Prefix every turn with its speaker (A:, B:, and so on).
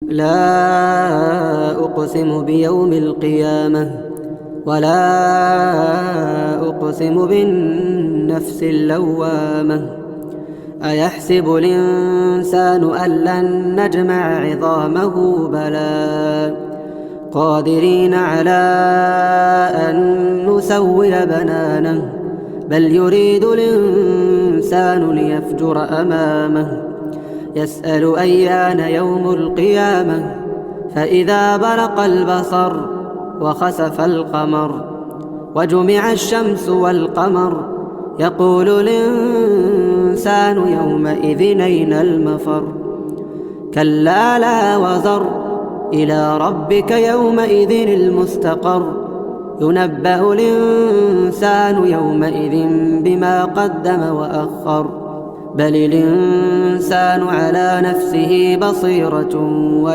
A: لا أقسم بيوم القيامة ولا أقسم بالنفس اللوامة. أيحسب الإنسان أن لن نجمع عظامه بلى قادرين على أن نسوي بنانه بل يريد الإنسان ليفجر أمامه يسأل أيان يوم القيامة فإذا برق البصر وخسف القمر وجمع الشمس والقمر يقول الإنسان يومئذ أين المفر كلا لا وزر إلى ربك يومئذ المستقر ينبأ الإنسان يومئذ بما قدم وأخر بل الإنسان على نفسه بصيرة